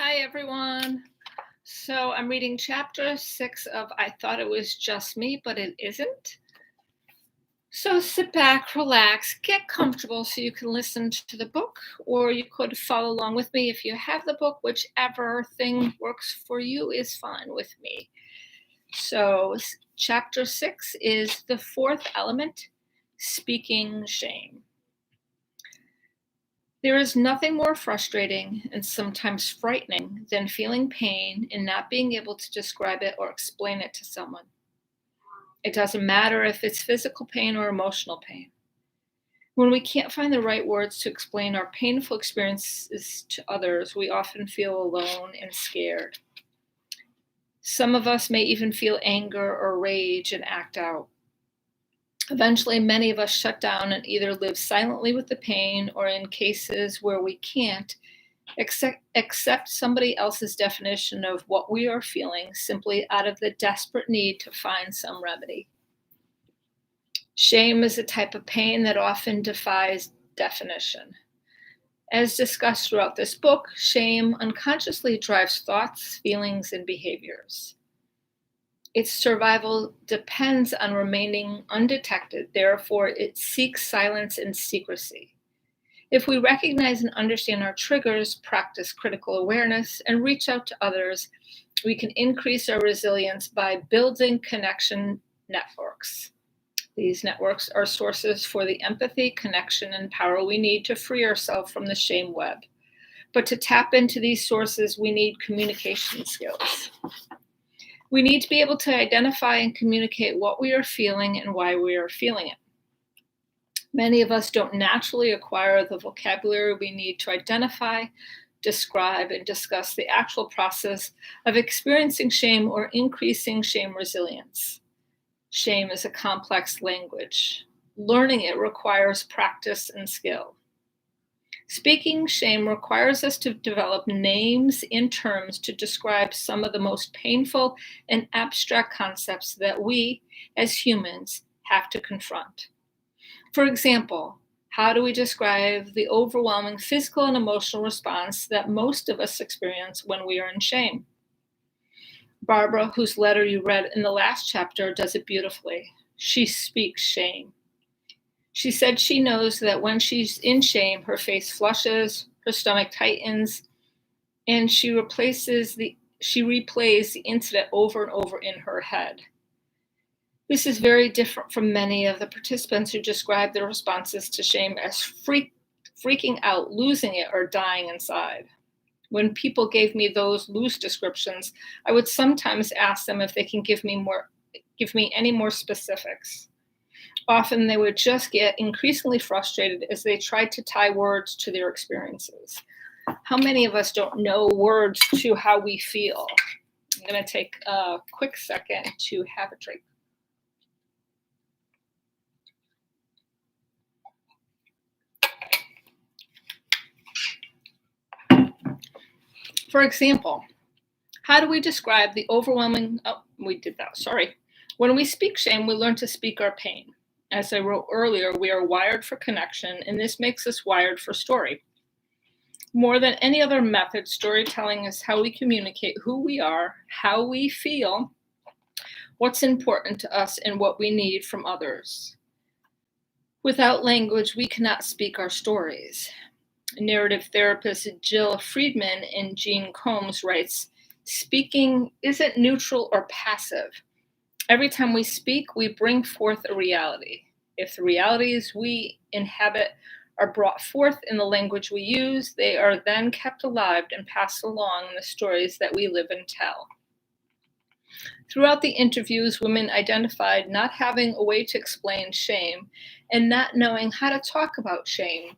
Hi, everyone. So I'm reading chapter 6 of I Thought It Was Just Me, but It Isn't. So sit back, relax, get comfortable so you can listen to the book, or you could follow along with me if you have the book. Whichever thing works for you is fine with me. So, chapter 6 is the fourth element, speaking shame. There is nothing more frustrating and sometimes frightening than feeling pain and not being able to describe it or explain it to someone. It doesn't matter if it's physical pain or emotional pain. When we can't find the right words to explain our painful experiences to others, we often feel alone and scared. Some of us may even feel anger or rage and act out. Eventually, many of us shut down and either live silently with the pain or, in cases where we can't, accept somebody else's definition of what we are feeling simply out of the desperate need to find some remedy. Shame is a type of pain that often defies definition. As discussed throughout this book, shame unconsciously drives thoughts, feelings, and behaviors. Its survival depends on remaining undetected, therefore, it seeks silence and secrecy. If we recognize and understand our triggers, practice critical awareness, and reach out to others, we can increase our resilience by building connection networks. These networks are sources for the empathy, connection, and power we need to free ourselves from the shame web. But to tap into these sources, we need communication skills. We need to be able to identify and communicate what we are feeling and why we are feeling it. Many of us don't naturally acquire the vocabulary we need to identify, describe, and discuss the actual process of experiencing shame or increasing shame resilience. Shame is a complex language. Learning it requires practice and skill. Speaking shame requires us to develop names and terms to describe some of the most painful and abstract concepts that we, as humans, have to confront. For example, how do we describe the overwhelming physical and emotional response that most of us experience when we are in shame? Barbara, whose letter you read in the last chapter, does it beautifully. She speaks shame. She said she knows that when she's in shame, her face flushes, her stomach tightens, and she replays the incident over and over in her head. This is very different from many of the participants who described their responses to shame as freaking out, losing it, or dying inside. When people gave me those loose descriptions, I would sometimes ask them if they can give me any more specifics. Often they would just get increasingly frustrated as they tried to tie words to their experiences. How many of us don't know words to how we feel? I'm going to take a quick second to have a drink. For example, how do we describe the overwhelming, When we speak shame, we learn to speak our pain. As I wrote earlier, we are wired for connection, and this makes us wired for story. More than any other method, storytelling is how we communicate who we are, how we feel, what's important to us, and what we need from others. Without language, we cannot speak our stories. Narrative therapist Jill Friedman in Jean Combs writes, "Speaking isn't neutral or passive. Every time we speak, we bring forth a reality. If the realities we inhabit are brought forth in the language we use, they are then kept alive and passed along in the stories that we live and tell." Throughout the interviews, women identified not having a way to explain shame and not knowing how to talk about shaming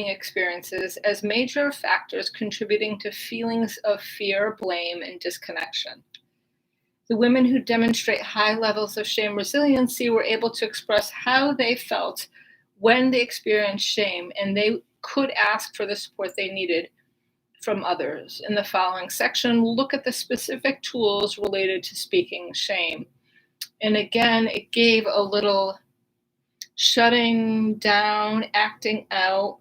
experiences as major factors contributing to feelings of fear, blame, and disconnection. The women who demonstrate high levels of shame resiliency were able to express how they felt when they experienced shame, and they could ask for the support they needed from others. In the following section, we'll look at the specific tools related to speaking shame. And again, it gave a little shutting down, acting out,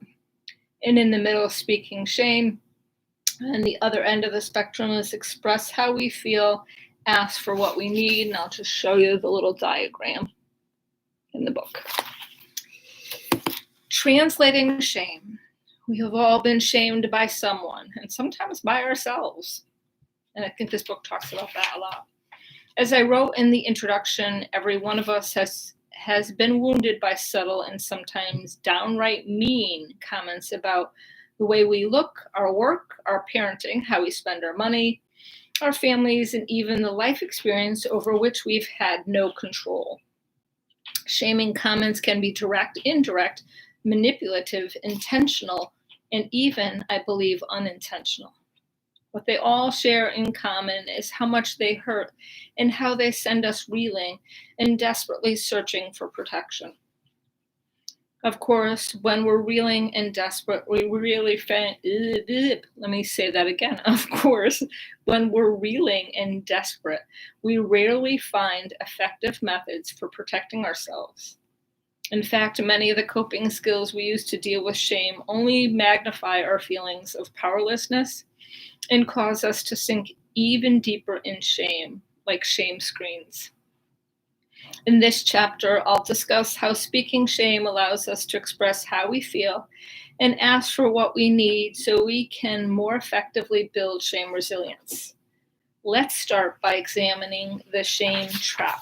and in the middle of speaking shame, And the other end of the spectrum is express how we feel, ask for what we need. And I'll just show you the little diagram in the book. Translating shame. We have all been shamed by someone, and sometimes by ourselves. And I think this book talks about that a lot. As I wrote in the introduction, every one of us has been wounded by subtle and sometimes downright mean comments about the way we look, our work, our parenting, how we spend our money, our families, and even the life experience over which we've had no control. Shaming comments can be direct, indirect, manipulative, intentional, and even, I believe, unintentional. What they all share in common is how much they hurt and how they send us reeling and desperately searching for protection. Of course, when we're reeling and desperate, we really let me say that again. Of course, when we're reeling and desperate, we rarely find effective methods for protecting ourselves. In fact, many of the coping skills we use to deal with shame only magnify our feelings of powerlessness and cause us to sink even deeper in shame, like shame screens. In this chapter, I'll discuss how speaking shame allows us to express how we feel and ask for what we need so we can more effectively build shame resilience. Let's start by examining the shame trap.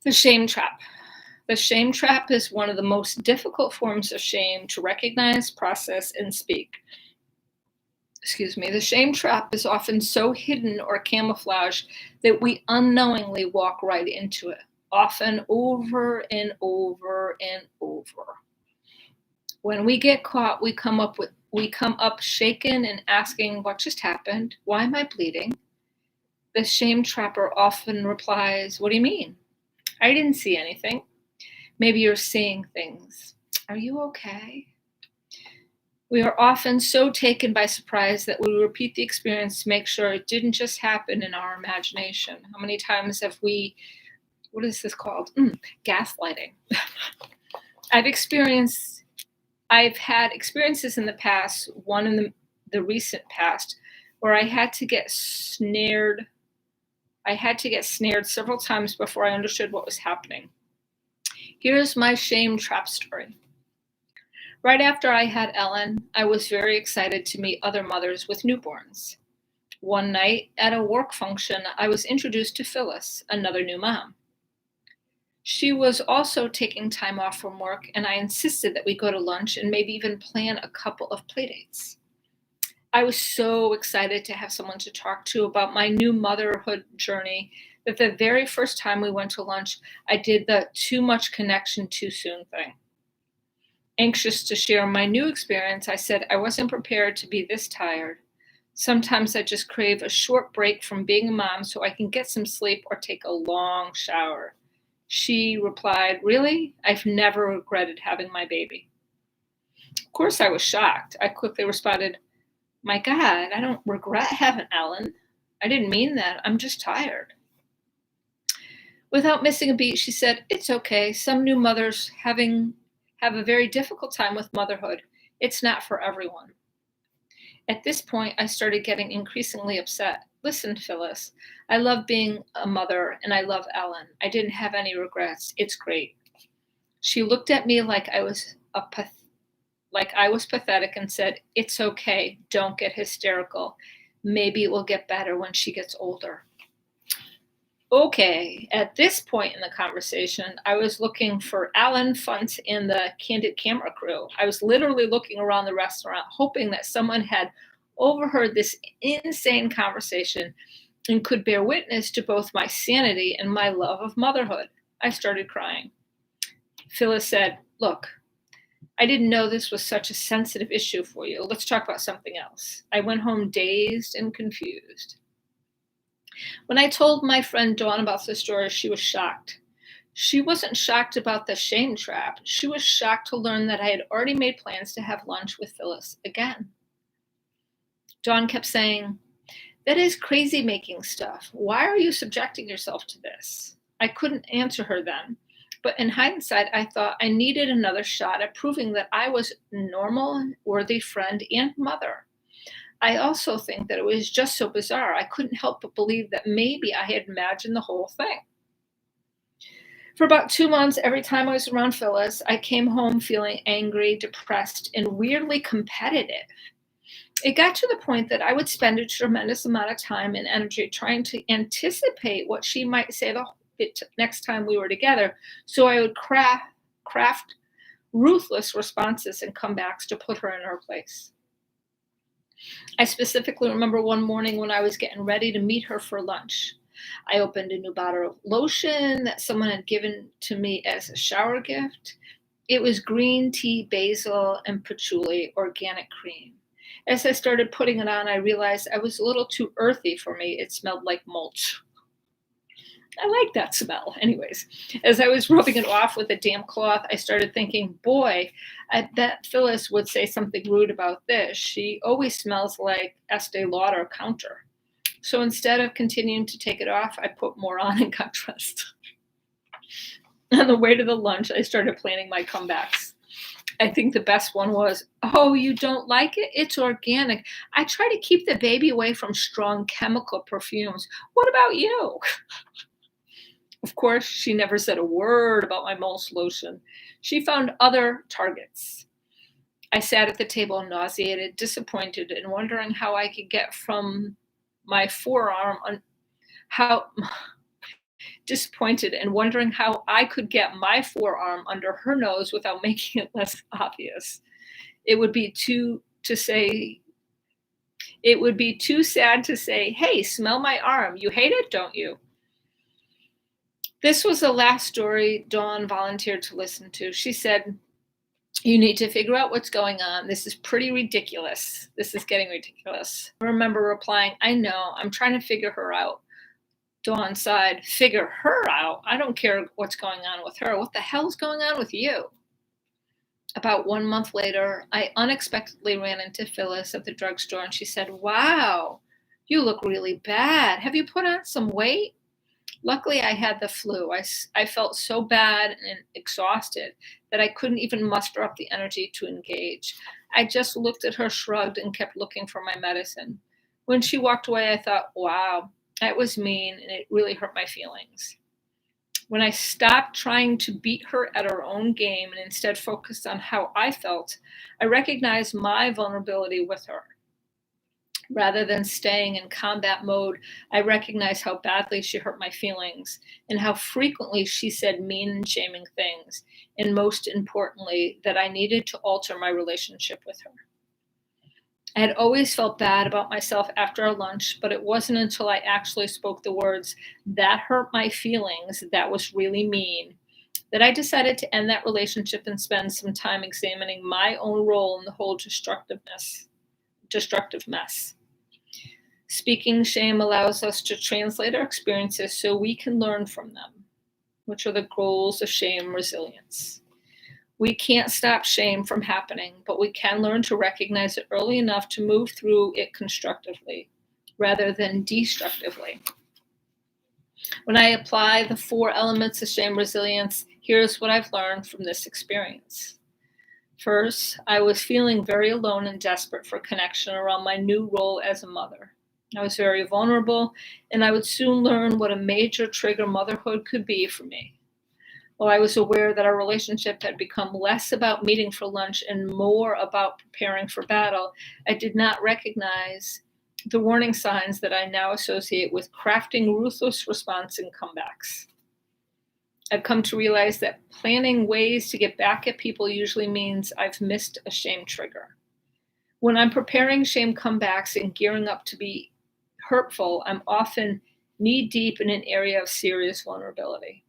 The shame trap. The shame trap is one of the most difficult forms of shame to recognize, process, and speak. The shame trap is often so hidden or camouflaged that we unknowingly walk right into it, often over and over and over. When we get caught, we come up shaken and asking, what just happened? Why am I bleeding? The shame trapper often replies, what do you mean? I didn't see anything. Maybe you're seeing things. Are you okay? We are often so taken by surprise that we repeat the experience to make sure it didn't just happen in our imagination. How many times have we, what is this called? Gaslighting. I've had experiences in the past, one in the recent past, where I had to get snared several times before I understood what was happening. Here's my shame trap story. Right after I had Ellen, I was very excited to meet other mothers with newborns. One night at a work function, I was introduced to Phyllis, another new mom. She was also taking time off from work, and I insisted that we go to lunch and maybe even plan a couple of playdates. I was so excited to have someone to talk to about my new motherhood journey that the very first time we went to lunch, I did the too much connection too soon thing. Anxious to share my new experience, I said I wasn't prepared to be this tired. Sometimes I just crave a short break from being a mom so I can get some sleep or take a long shower. She replied, really? I've never regretted having my baby. Of course, I was shocked. I quickly responded, my God, I don't regret having Ellen. I didn't mean that. I'm just tired. Without missing a beat, she said, it's okay. Some new mothers have a very difficult time with motherhood. It's not for everyone. At this point, I started getting increasingly upset. Listen, Phyllis, I love being a mother and I love Ellen. I didn't have any regrets. It's great. She looked at me like I was pathetic and said, it's okay. Don't get hysterical. Maybe it will get better when she gets older. Okay, at this point in the conversation, I was looking for Alan Funt and the Candid Camera crew. I was literally looking around the restaurant, hoping that someone had overheard this insane conversation and could bear witness to both my sanity and my love of motherhood. I started crying. Phyllis said, look, I didn't know this was such a sensitive issue for you. Let's talk about something else. I went home dazed and confused. When I told my friend Dawn about the story, she was shocked. She wasn't shocked about the shame trap. She was shocked to learn that I had already made plans to have lunch with Phyllis again. Dawn kept saying, that is crazy making stuff. Why are you subjecting yourself to this? I couldn't answer her then, but in hindsight, I thought I needed another shot at proving that I was a normal, worthy friend and mother. I also think that it was just so bizarre. I couldn't help but believe that maybe I had imagined the whole thing. For about 2 months, every time I was around Phyllis, I came home feeling angry, depressed, and weirdly competitive. It got to the point that I would spend a tremendous amount of time and energy trying to anticipate what she might say the next time we were together. So I would craft ruthless responses and comebacks to put her in her place. I specifically remember one morning when I was getting ready to meet her for lunch. I opened a new bottle of lotion that someone had given to me as a shower gift. It was green tea, basil, and patchouli organic cream. As I started putting it on, I realized I was a little too earthy for me. It smelled like mulch. I like that smell. Anyways, as I was rubbing it off with a damp cloth, I started thinking, boy, I bet Phyllis would say something rude about this. She always smells like Estee Lauder counter. So instead of continuing to take it off, I put more on in contrast. On the way to the lunch, I started planning my comebacks. I think the best one was, oh, you don't like it? It's organic. I try to keep the baby away from strong chemical perfumes. What about you? Of course, she never said a word about my mulch lotion. She found other targets. I sat at the table nauseated, disappointed, and wondering how I could get from my forearm on how disappointed and wondering how I could get my forearm under her nose without making it less obvious. It would be too to say it would be too sad to say, "Hey, smell my arm. You hate it, don't you?" This was the last story Dawn volunteered to listen to. She said, "You need to figure out what's going on. This is pretty ridiculous. This is getting ridiculous." I remember replying, "I know. I'm trying to figure her out." Dawn sighed, "Figure her out? I don't care what's going on with her. What the hell's going on with you?" About 1 month later, I unexpectedly ran into Phyllis at the drugstore and she said, "Wow, you look really bad. Have you put on some weight?" Luckily, I had the flu. I felt so bad and exhausted that I couldn't even muster up the energy to engage. I just looked at her, shrugged, and kept looking for my medicine. When she walked away, I thought, wow, that was mean, and it really hurt my feelings. When I stopped trying to beat her at her own game and instead focused on how I felt, I recognized my vulnerability with her. Rather than staying in combat mode, I recognized how badly she hurt my feelings and how frequently she said mean and shaming things, and most importantly, that I needed to alter my relationship with her. I had always felt bad about myself after our lunch, but it wasn't until I actually spoke the words, "That hurt my feelings, that was really mean," that I decided to end that relationship and spend some time examining my own role in the whole destructive mess. Speaking shame allows us to translate our experiences so we can learn from them, which are the goals of shame resilience. We can't stop shame from happening, but we can learn to recognize it early enough to move through it constructively rather than destructively. When I apply the 4 elements of shame resilience, here's what I've learned from this experience. First, I was feeling very alone and desperate for connection around my new role as a mother. I was very vulnerable, and I would soon learn what a major trigger motherhood could be for me. While I was aware that our relationship had become less about meeting for lunch and more about preparing for battle, I did not recognize the warning signs that I now associate with crafting ruthless response and comebacks. I've come to realize that planning ways to get back at people usually means I've missed a shame trigger. When I'm preparing shame comebacks and gearing up to be hurtful, I'm often knee deep in an area of serious vulnerability.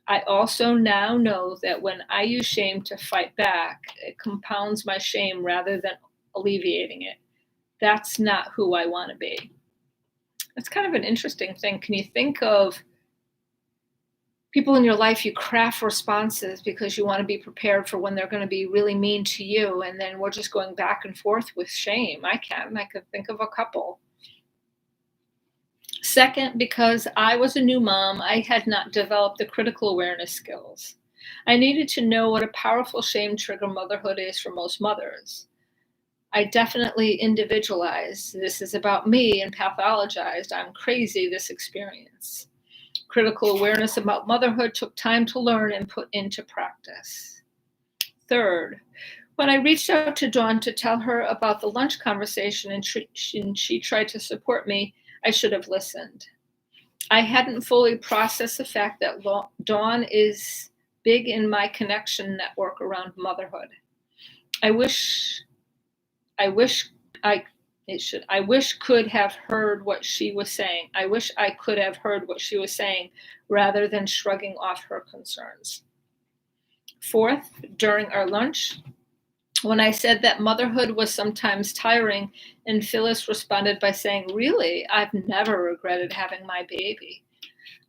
I also now know that when I use shame to fight back, it compounds my shame rather than alleviating it. That's not who I want to be. It's kind of an interesting thing. Can you think of people in your life you craft responses because you want to be prepared for when they're going to be really mean to you, and then we're just going back and forth with shame? I could think of a couple. Second, because I was a new mom, I had not developed the critical awareness skills. I needed to know what a powerful shame trigger motherhood is for most mothers. I definitely individualized. This is about me and pathologized. I'm crazy, this experience. Critical awareness about motherhood took time to learn and put into practice. Third, when I reached out to Dawn to tell her about the lunch conversation and she tried to support me, I should have listened. I hadn't fully processed the fact that Dawn is big in my connection network around motherhood. I wish could have heard what she was saying. I wish I could have heard what she was saying rather than shrugging off her concerns. Fourth, during our lunch, when I said that motherhood was sometimes tiring, and Phyllis responded by saying, "Really, I've never regretted having my baby."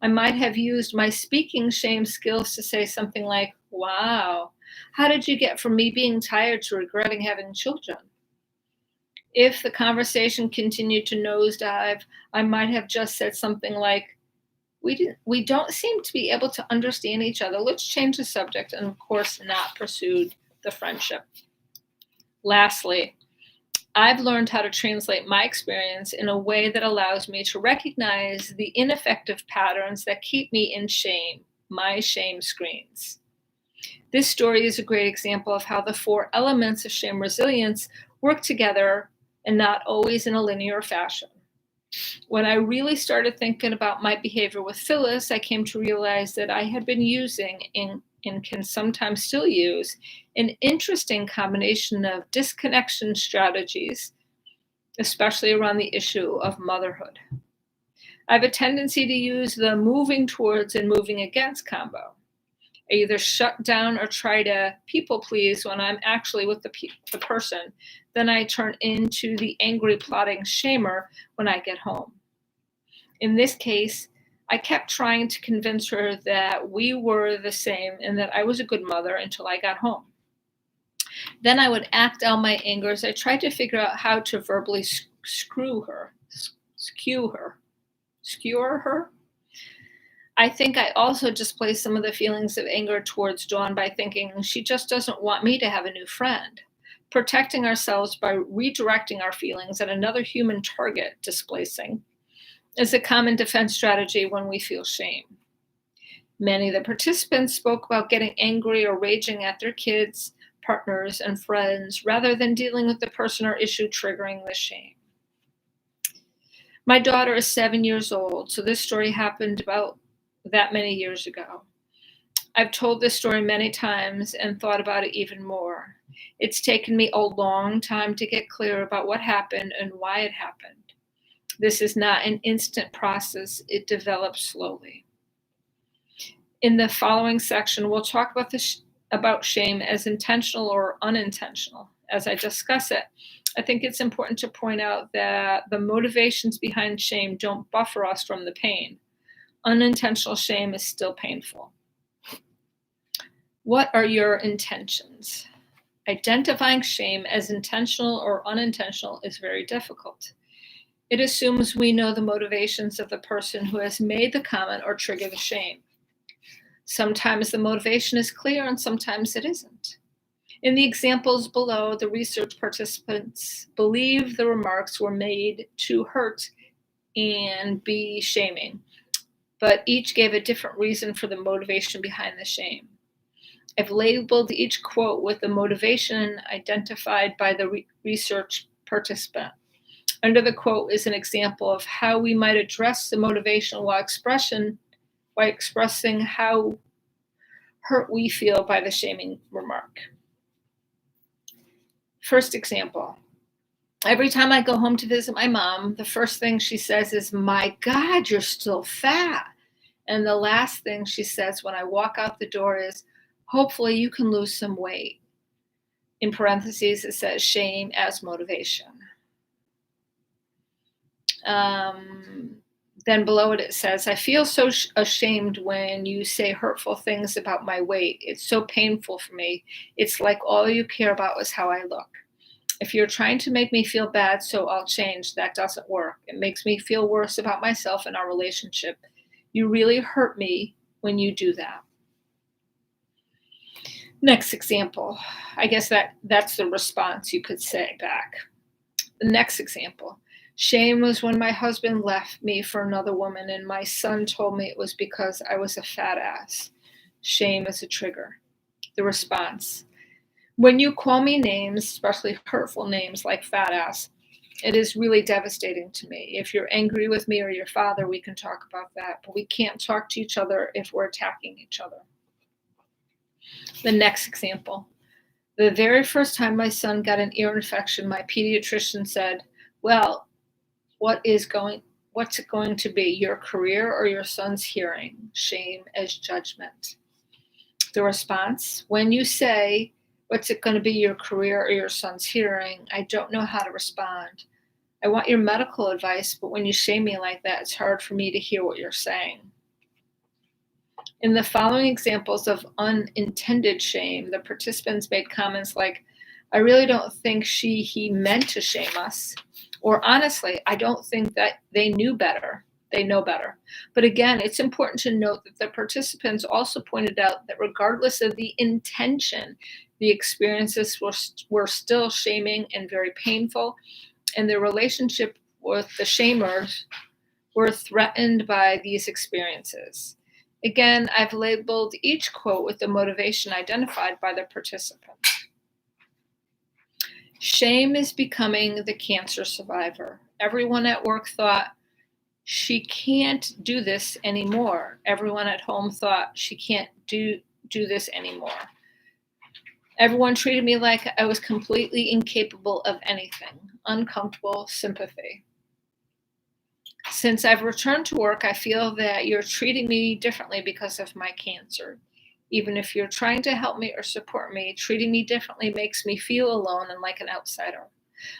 I might have used my speaking shame skills to say something like, "Wow, how did you get from me being tired to regretting having children?" If the conversation continued to nosedive, I might have just said something like, we don't seem to be able to understand each other. Let's change the subject," and of course not pursued the friendship. Lastly, I've learned how to translate my experience in a way that allows me to recognize the ineffective patterns that keep me in shame, my shame screens. This story is a great example of how the 4 elements of shame resilience work together and not always in a linear fashion. When I really started thinking about my behavior with Phyllis, I came to realize that I had been using and can sometimes still use an interesting combination of disconnection strategies, especially around the issue of motherhood. I have a tendency to use the moving towards and moving against combo. I either shut down or try to people please when I'm actually with the person. Then I turn into the angry, plotting shamer when I get home. In this case, I kept trying to convince her that we were the same and that I was a good mother until I got home. Then I would act out my anger as I tried to figure out how to verbally skewer her. I think I also displaced some of the feelings of anger towards Dawn by thinking she just doesn't want me to have a new friend. Protecting ourselves by redirecting our feelings at another human target, displacing, is a common defense strategy when we feel shame. Many of the participants spoke about getting angry or raging at their kids, partners, and friends rather than dealing with the person or issue triggering the shame. My daughter is 7 years old, so this story happened about that many years ago. I've told this story many times and thought about it even more. It's taken me a long time to get clear about what happened and why it happened. This is not an instant process, it develops slowly. In the following section, we'll talk about shame as intentional or unintentional. As I discuss it, I think it's important to point out that the motivations behind shame don't buffer us from the pain. Unintentional shame is still painful. What are your intentions? Identifying shame as intentional or unintentional is very difficult. It assumes we know the motivations of the person who has made the comment or triggered the shame. Sometimes the motivation is clear and sometimes it isn't. In the examples below, the research participants believe the remarks were made to hurt and be shaming, but each gave a different reason for the motivation behind the shame. I've labeled each quote with the motivation identified by the research participant. Under the quote is an example of how we might address the motivation while expressing how hurt we feel by the shaming remark. First example. Every time I go home to visit my mom, the first thing she says is, "My God, you're still fat." And the last thing she says when I walk out the door is, "Hopefully you can lose some weight." In parentheses, it says shame as motivation. Then below it says, "I feel so ashamed when you say hurtful things about my weight. It's so painful for me. It's like all you care about is how I look. If you're trying to make me feel bad so I'll change, that doesn't work. It makes me feel worse about myself and our relationship. You really hurt me when you do that." Next example. I guess that's the response you could say back. The next example. Shame was when my husband left me for another woman and my son told me it was because I was a fat ass. Shame is a trigger. The response. When you call me names, especially hurtful names like fat ass, it is really devastating to me. If you're angry with me or your father, we can talk about that, but we can't talk to each other if we're attacking each other. The next example. The very first time my son got an ear infection, my pediatrician said, well, what's it going to be, your career or your son's hearing? Shame as judgment. The response, when you say, what's it going to be, your career or your son's hearing, I don't know how to respond. I want your medical advice, but when you shame me like that, it's hard for me to hear what you're saying. In the following examples of unintended shame, the participants made comments like, I really don't think he meant to shame us. Or honestly, I don't think that they know better. But again, it's important to note that the participants also pointed out that regardless of the intention, the experiences were still shaming and very painful, and their relationship with the shamers were threatened by these experiences. Again, I've labeled each quote with the motivation identified by the participant. Shame is becoming the cancer survivor. Everyone at work thought, she can't do this anymore. Everyone at home thought, she can't do this anymore. Everyone treated me like I was completely incapable of anything. Uncomfortable sympathy. Since I've returned to work, I feel that you're treating me differently because of my cancer. Even if you're trying to help me or support me, treating me differently makes me feel alone and like an outsider.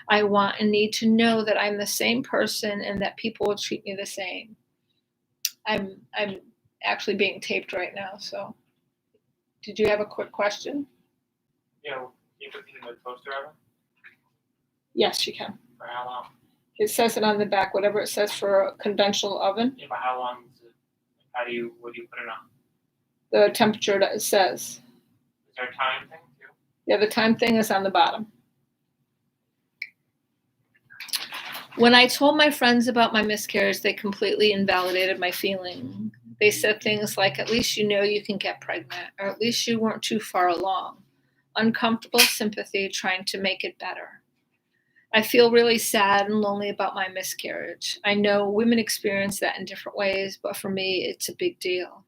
I want and need to know that I'm the same person and that people will treat me the same. I'm actually being taped right now, so did you have a quick question? Yeah, you put it in the toaster oven? Yes, you can. For how long? It says it on the back, whatever it says for a conventional oven. Yeah, but how long is it? What do you put it on? The temperature that it says. Is there a time thing too? Yeah, the time thing is on the bottom. When I told my friends about my miscarriage, they completely invalidated my feeling. They said things like, at least you know you can get pregnant, or at least you weren't too far along. Uncomfortable sympathy trying to make it better. I feel really sad and lonely about my miscarriage. I know women experience that in different ways, but for me, it's a big deal.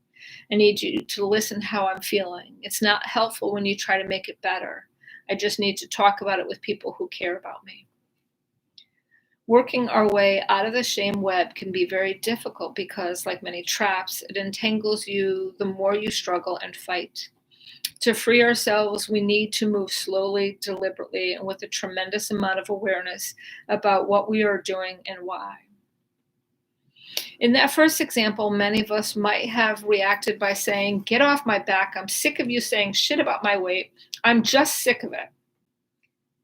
I need you to listen how I'm feeling. It's not helpful when you try to make it better. I just need to talk about it with people who care about me. Working our way out of the shame web can be very difficult because, like many traps, it entangles you the more you struggle and fight. To free ourselves, we need to move slowly, deliberately, and with a tremendous amount of awareness about what we are doing and why. In that first example, many of us might have reacted by saying, get off my back, I'm sick of you saying shit about my weight, I'm just sick of it.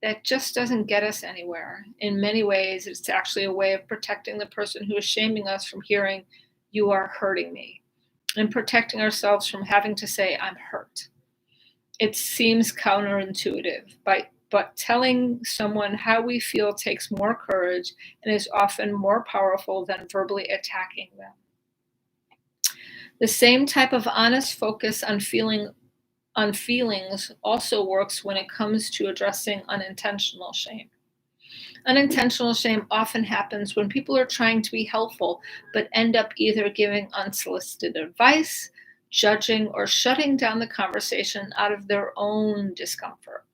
That just doesn't get us anywhere. In many ways, it's actually a way of protecting the person who is shaming us from hearing, you are hurting me, and protecting ourselves from having to say, I'm hurt. It seems counterintuitive, but telling someone how we feel takes more courage and is often more powerful than verbally attacking them. The same type of honest focus on feelings also works when it comes to addressing unintentional shame. Unintentional shame often happens when people are trying to be helpful, but end up either giving unsolicited advice, judging, or shutting down the conversation out of their own discomfort.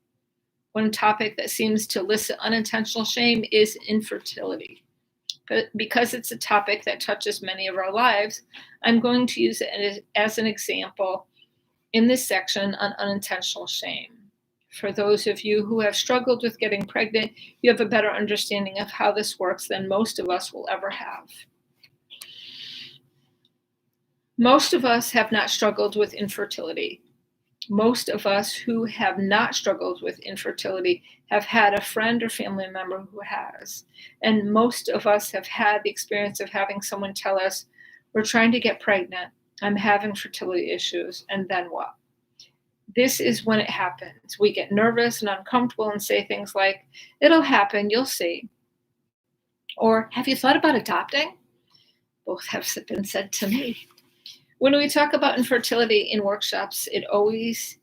One topic that seems to elicit unintentional shame is infertility. But because it's a topic that touches many of our lives, I'm going to use it as an example in this section on unintentional shame. For those of you who have struggled with getting pregnant, you have a better understanding of how this works than most of us will ever have. Most of us have not struggled with infertility. Most of us who have not struggled with infertility have had a friend or family member who has. And most of us have had the experience of having someone tell us, we're trying to get pregnant, I'm having fertility issues, and then what? This is when it happens. We get nervous and uncomfortable and say things like, "It'll happen, you'll see." Or, "Have you thought about adopting?" Both have been said to me. When we talk about infertility in workshops, it's always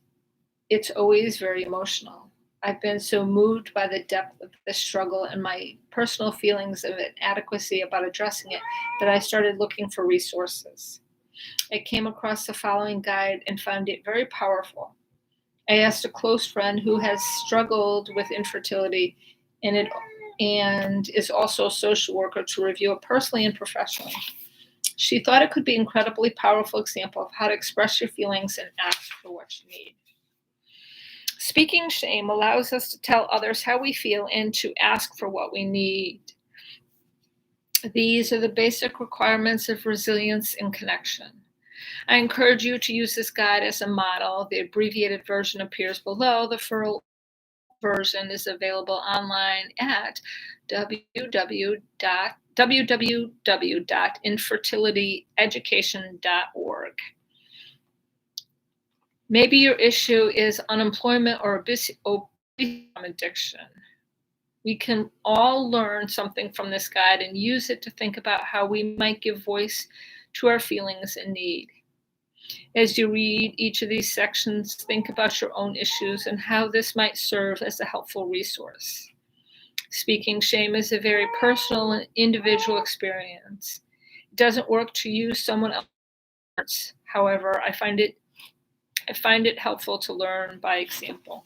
very emotional. I've been so moved by the depth of the struggle and my personal feelings of inadequacy about addressing it that I started looking for resources. I came across the following guide and found it very powerful. I asked a close friend who has struggled with infertility and is also a social worker to review it personally and professionally. She thought it could be an incredibly powerful example of how to express your feelings and ask for what you need. Speaking shame allows us to tell others how we feel and to ask for what we need. These are the basic requirements of resilience and connection. I encourage you to use this guide as a model. The abbreviated version appears below. The full version is available online at www.infertilityeducation.org. Maybe your issue is unemployment or obesity addiction. We can all learn something from this guide and use it to think about how we might give voice to our feelings and need. As you read each of these sections, think about your own issues and how this might serve as a helpful resource. Speaking shame is a very personal and individual experience. It doesn't work to use someone else's. However, I find it helpful to learn by example.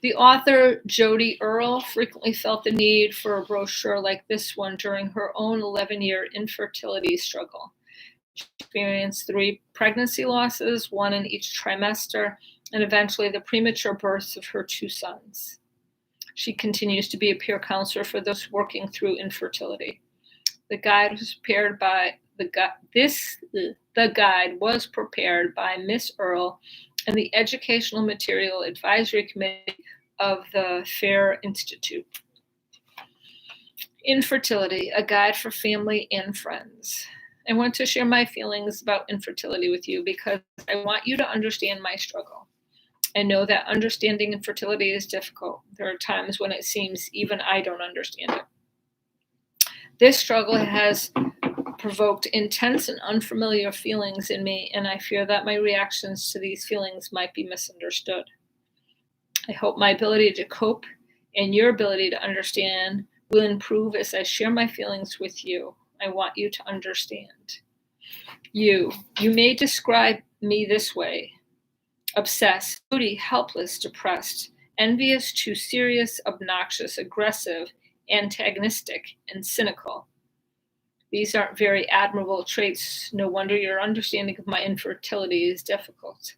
The author, Jodi Earle, frequently felt the need for a brochure like this one during her own 11-year infertility struggle. She experienced 3 pregnancy losses, 1 in each trimester, and eventually the premature births of her 2 sons. She continues to be a peer counselor for those working through infertility. The guide was prepared by Miss Earle and the Educational Material Advisory Committee of the FAIR Institute. Infertility, a guide for family and friends. I want to share my feelings about infertility with you because I want you to understand my struggle. I know that understanding infertility is difficult. There are times when it seems even I don't understand it. This struggle has provoked intense and unfamiliar feelings in me, and I fear that my reactions to these feelings might be misunderstood. I hope my ability to cope and your ability to understand will improve as I share my feelings with you. I want you to understand. You may describe me this way: obsessed, moody, helpless, depressed, envious, too serious, obnoxious, aggressive, antagonistic, and cynical. These aren't very admirable traits. No wonder your understanding of my infertility is difficult.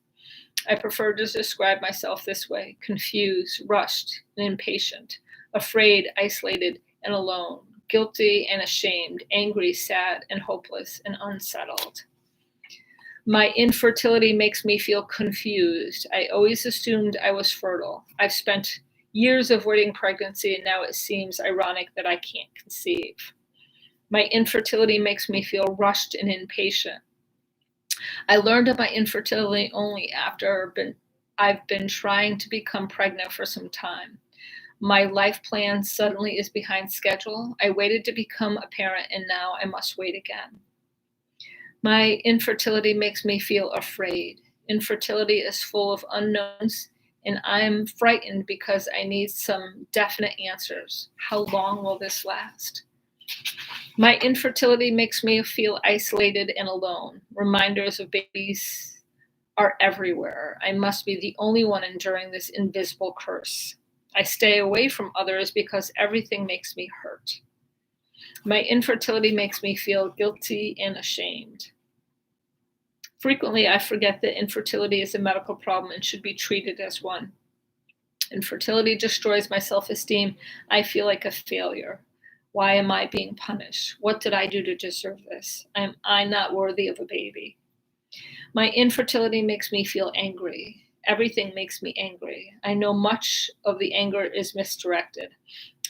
I prefer to describe myself this way: confused, rushed, and impatient, afraid, isolated, and alone, guilty and ashamed, angry, sad, and hopeless, and unsettled. My infertility makes me feel confused. I always assumed I was fertile. I've spent years avoiding pregnancy, and now it seems ironic that I can't conceive. My infertility makes me feel rushed and impatient. I learned of my infertility only after I've been trying to become pregnant for some time. My life plan suddenly is behind schedule. I waited to become a parent, and now I must wait again. My infertility makes me feel afraid. Infertility is full of unknowns, and I'm frightened because I need some definite answers. How long will this last? My infertility makes me feel isolated and alone. Reminders of babies are everywhere. I must be the only one enduring this invisible curse. I stay away from others because everything makes me hurt. My infertility makes me feel guilty and ashamed. Frequently, I forget that infertility is a medical problem and should be treated as one. Infertility destroys my self-esteem. I feel like a failure. Why am I being punished? What did I do to deserve this? Am I not worthy of a baby? My infertility makes me feel angry. Everything makes me angry. I know much of the anger is misdirected.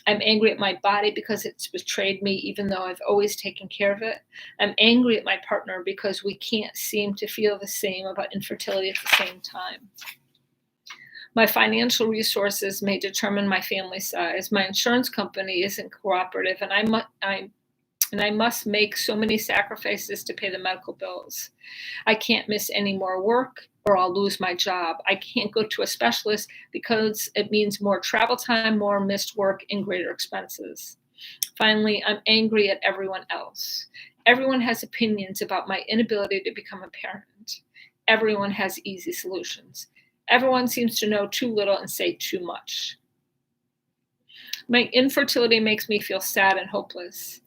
I'm angry at my body because it's betrayed me, even though I've always taken care of it. I'm angry at my partner because we can't seem to feel the same about infertility at the same time. My financial resources may determine my family size. My insurance company isn't cooperative, and I must make so many sacrifices to pay the medical bills. I can't miss any more work or I'll lose my job. I can't go to a specialist because it means more travel time, more missed work, and greater expenses. Finally, I'm angry at everyone else. Everyone has opinions about my inability to become a parent. Everyone has easy solutions. Everyone seems to know too little and say too much. My infertility makes me feel sad and hopeless.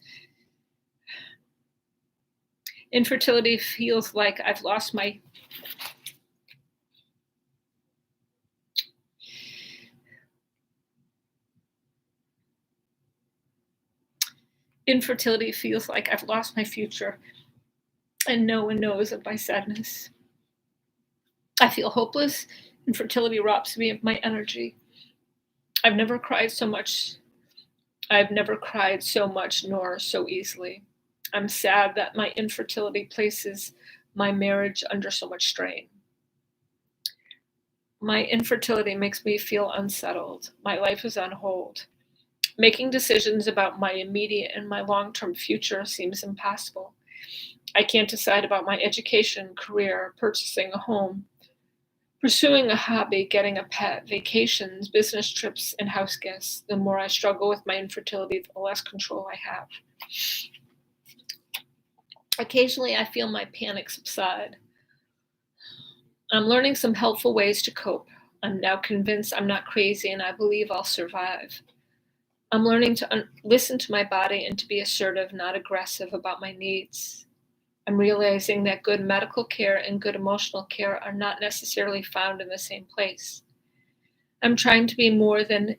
Infertility feels like I've lost my Infertility feels like I've lost my future, and no one knows of my sadness. I feel hopeless. Infertility robs me of my energy. I've never cried so much. I've never cried so much nor so easily. I'm sad that my infertility places my marriage under so much strain. My infertility makes me feel unsettled. My life is on hold. Making decisions about my immediate and my long-term future seems impossible. I can't decide about my education, career, purchasing a home, pursuing a hobby, getting a pet, vacations, business trips, and house guests. The more I struggle with my infertility, the less control I have. Occasionally, I feel my panic subside. I'm learning some helpful ways to cope. I'm now convinced I'm not crazy and I believe I'll survive. I'm learning to listen to my body and to be assertive, not aggressive about my needs. I'm realizing that good medical care and good emotional care are not necessarily found in the same place. I'm trying to be more than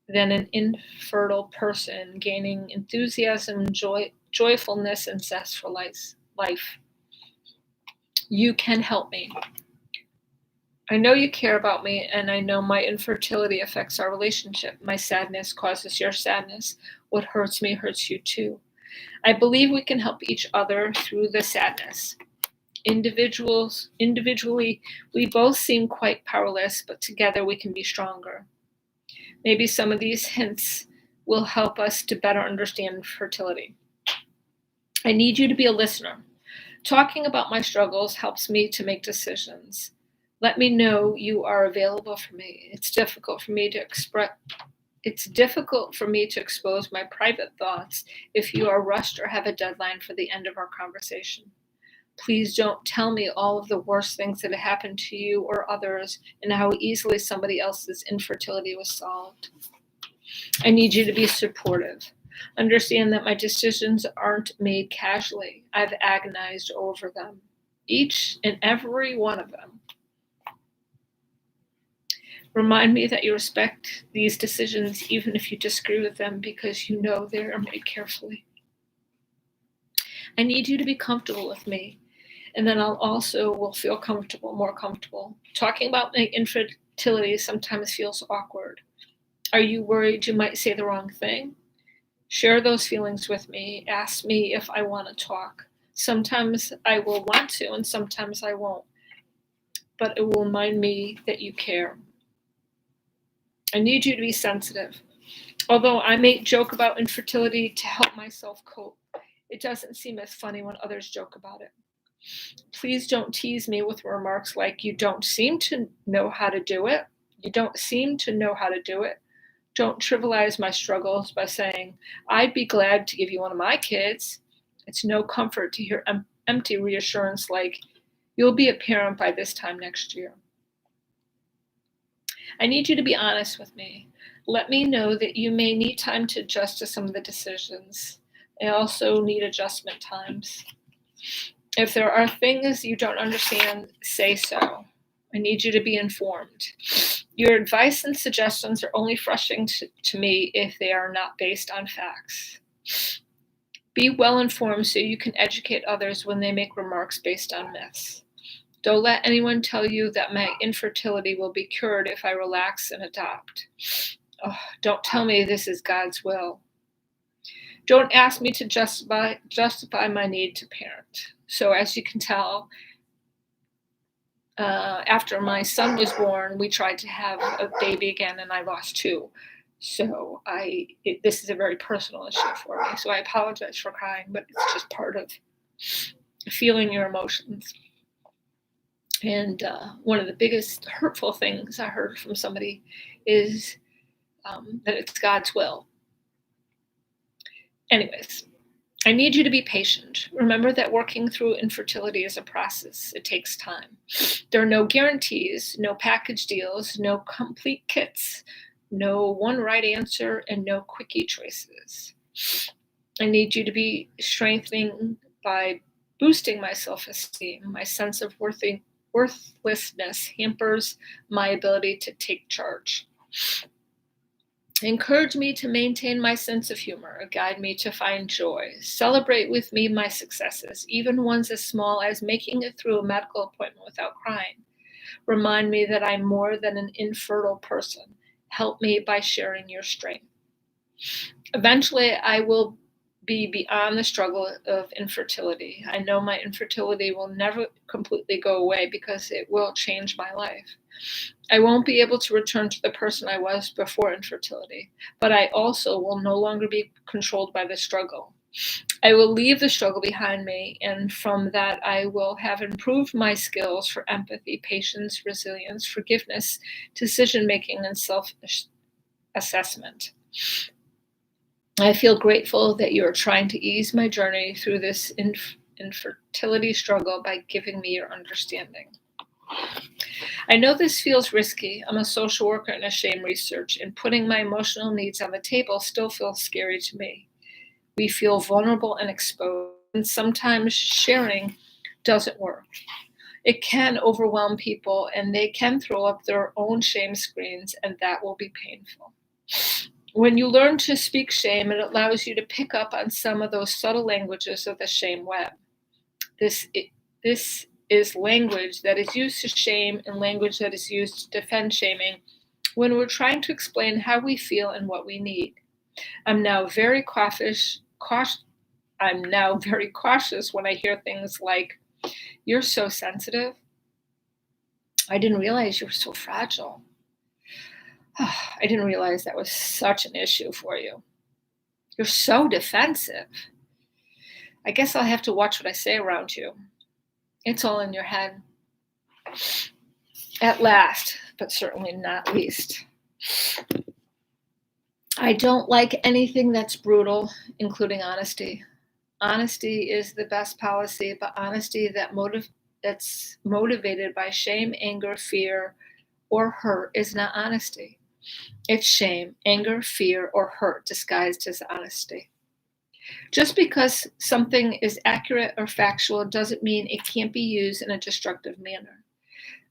an infertile person, gaining enthusiasm, joyfulness, and zest for life. You can help me. I know you care about me, and I know my infertility affects our relationship. My sadness causes your sadness. What hurts me hurts you too. I believe we can help each other through the sadness. Individually, we both seem quite powerless, but together we can be stronger. Maybe some of these hints will help us to better understand fertility. I need you to be a listener. Talking about my struggles helps me to make decisions. Let me know you are available for me. It's difficult for me to expose my private thoughts if you are rushed or have a deadline for the end of our conversation. Please don't tell me all of the worst things that have happened to you or others and how easily somebody else's infertility was solved. I need you to be supportive. Understand that my decisions aren't made casually. I've agonized over them, each and every one of them. Remind me that you respect these decisions even if you disagree with them because you know they are made carefully. I need you to be comfortable with me, and then I'll also will feel more comfortable. Talking about my infertility sometimes feels awkward. Are you worried you might say the wrong thing? Share those feelings with me. Ask me if I want to talk. Sometimes I will want to, and sometimes I won't. But it will remind me that you care. I need you to be sensitive. Although I may joke about infertility to help myself cope, it doesn't seem as funny when others joke about it. Please don't tease me with remarks like, you don't seem to know how to do it. You don't seem to know how to do it. Don't trivialize my struggles by saying, I'd be glad to give you one of my kids. It's no comfort to hear empty reassurance like, you'll be a parent by this time next year. I need you to be honest with me. Let me know that you may need time to adjust to some of the decisions. I also need adjustment times. If there are things you don't understand, say so. I need you to be informed. Your advice and suggestions are only frustrating to me if they are not based on facts. Be well informed so you can educate others when they make remarks based on myths. Don't let anyone tell you that my infertility will be cured if I relax and adopt. Oh, don't tell me this is God's will. Don't ask me to justify my need to parent. So, as you can tell, after my son was born, we tried to have a baby again, and I lost two. So, this is a very personal issue for me. So, I apologize for crying, but it's just part of feeling your emotions. And one of the biggest hurtful things I heard from somebody is that it's God's will. Anyways, I need you to be patient. Remember that working through infertility is a process. It takes time. There are no guarantees, no package deals, no complete kits, no one right answer, and no quickie choices. I need you to be strengthening by boosting my self-esteem. My sense of worthlessness hampers my ability to take charge. Encourage me to maintain my sense of humor, guide me to find joy, celebrate with me my successes, even ones as small as making it through a medical appointment without crying. Remind me that I'm more than an infertile person. Help me by sharing your strength. Eventually, I will be beyond the struggle of infertility. I know my infertility will never completely go away because it will change my life. I won't be able to return to the person I was before infertility, but I also will no longer be controlled by the struggle. I will leave the struggle behind me, and from that, I will have improved my skills for empathy, patience, resilience, forgiveness, decision making, and self assessment. I feel grateful that you are trying to ease my journey through this infertility struggle by giving me your understanding. I know this feels risky. I'm a social worker and a shame researcher, and putting my emotional needs on the table still feels scary to me. We feel vulnerable and exposed, and sometimes sharing doesn't work. It can overwhelm people, and they can throw up their own shame screens, and that will be painful. When you learn to speak shame, it allows you to pick up on some of those subtle languages of the shame web. This is language that is used to shame and language that is used to defend shaming when we're trying to explain how we feel and what we need. I'm now very cautious. I'm now very cautious when I hear things like, "You're so sensitive. I didn't realize you were so fragile. I didn't realize that was such an issue for you. You're so defensive. I guess I'll have to watch what I say around you. It's all in your head." At last, but certainly not least, I don't like anything that's brutal, including honesty. Honesty is the best policy, but honesty that's motivated by shame, anger, fear, or hurt is not honesty. It's shame, anger, fear, or hurt disguised as honesty. Just because something is accurate or factual doesn't mean it can't be used in a destructive manner.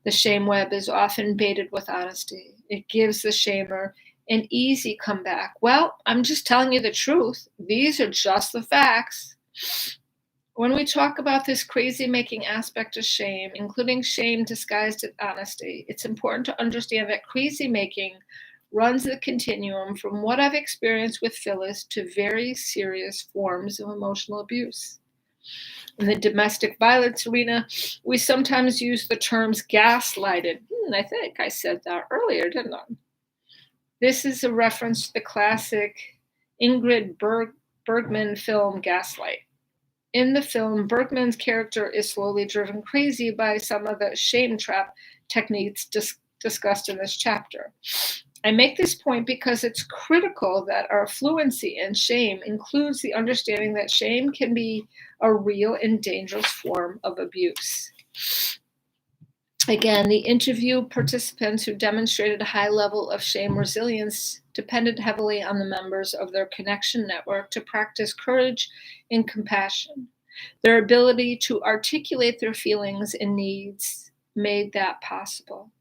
The shame web is often baited with honesty. It gives the shamer an easy comeback. "Well, I'm just telling you the truth. These are just the facts." When we talk about this crazy making aspect of shame, including shame disguised as honesty, it's important to understand that crazy making runs the continuum from what I've experienced with Phyllis to very serious forms of emotional abuse. In the domestic violence arena, we sometimes use the terms gaslighted. I think I said that earlier, didn't I? This is a reference to the classic Ingrid Bergman film Gaslight. In the film, Bergman's character is slowly driven crazy by some of the shame trap techniques discussed in this chapter. I make this point because it's critical that our fluency in shame includes the understanding that shame can be a real and dangerous form of abuse. Again, the interview participants who demonstrated a high level of shame resilience depended heavily on the members of their connection network to practice courage and compassion. Their ability to articulate their feelings and needs made that possible.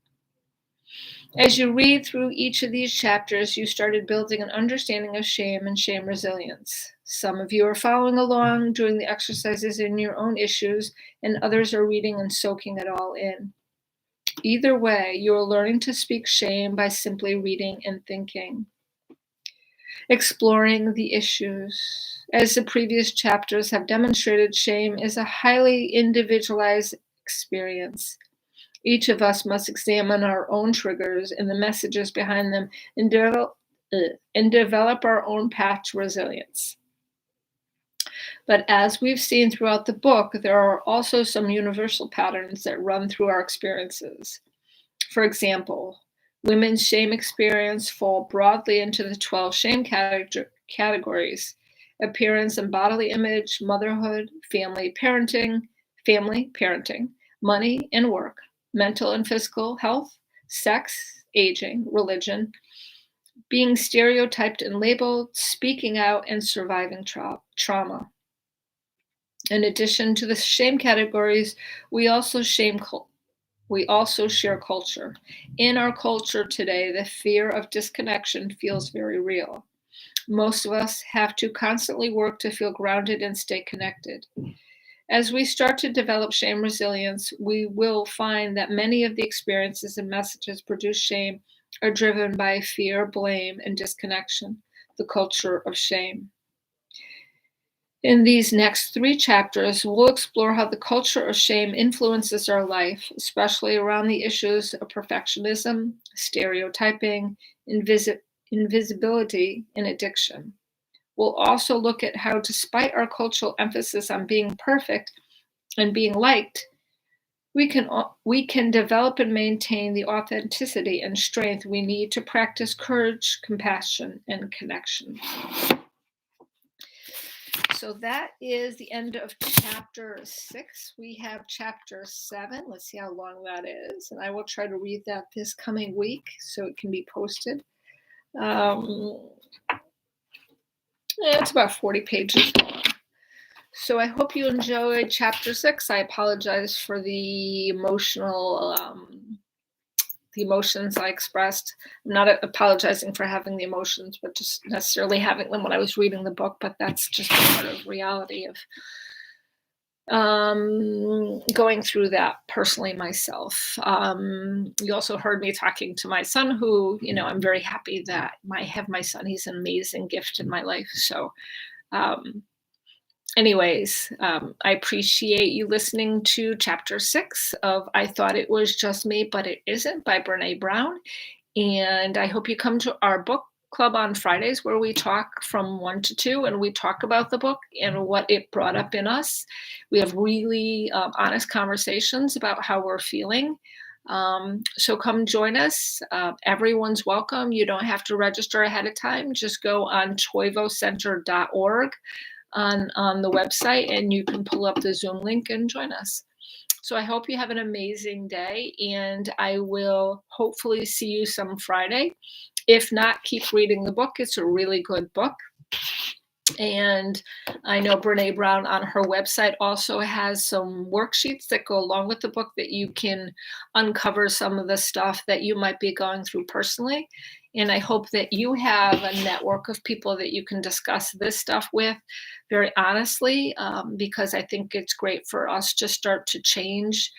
As you read through each of these chapters, you started building an understanding of shame and shame resilience. Some of you are following along, doing the exercises in your own issues, and others are reading and soaking it all in. Either way, you are learning to speak shame by simply reading and thinking. exploring the issues. As the previous chapters have demonstrated, shame is a highly individualized experience. Each of us must examine our own triggers and the messages behind them and develop our own path to resilience. But as we've seen throughout the book, there are also some universal patterns that run through our experiences. For example, women's shame experience fall broadly into the 12 shame categories: appearance and bodily image, motherhood, family, parenting, money and work, mental and physical health, sex, aging, religion, being stereotyped and labeled, speaking out, and surviving trauma. In addition to the shame categories, we also share culture. In our culture today, the fear of disconnection feels very real. Most of us have to constantly work to feel grounded and stay connected. As we start to develop shame resilience, we will find that many of the experiences and messages produce shame are driven by fear, blame, and disconnection, the culture of shame. In these next 3 chapters, we'll explore how the culture of shame influences our life, especially around the issues of perfectionism, stereotyping, invisibility, and addiction. We'll also look at how, despite our cultural emphasis on being perfect and being liked, we can develop and maintain the authenticity and strength we need to practice courage, compassion, and connection. So that is the end of chapter 6. We have chapter 7. Let's see how long that is. And I will try to read that this coming week so it can be posted. It's about 40 pages long. So I hope you enjoyed chapter 6. I apologize for the emotions I expressed. I'm not apologizing for having the emotions, but just necessarily having them when I was reading the book. But that's just part of reality of going through that personally myself. You also heard me talking to my son, who, I'm very happy that I have my son. He's an amazing gift in my life. So anyways, I appreciate you listening to chapter 6 of I Thought It Was Just Me, But It Isn't by Brene Brown. And I hope you come to our book club on Fridays, where we talk from 1 to 2 and we talk about the book and what it brought up in us. We have really honest conversations about how we're feeling. So come join us. Everyone's welcome. You don't have to register ahead of time. Just go on toivocenter.org on the website and you can pull up the Zoom link and join us. So I hope you have an amazing day, and I will hopefully see you some Friday. If not, keep reading the book. It's a really good book. And I know Brene Brown on her website also has some worksheets that go along with the book that you can uncover some of the stuff that you might be going through personally. And I hope that you have a network of people that you can discuss this stuff with very honestly, because I think it's great for us to start to change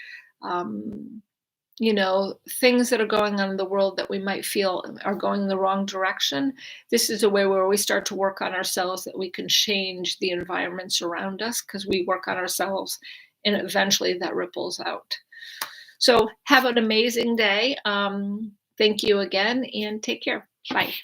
things that are going on in the world that we might feel are going in the wrong direction. This is a way where we start to work on ourselves, that we can change the environments around us because we work on ourselves, and eventually that ripples out. So have an amazing day. Thank you again, and take care. Bye.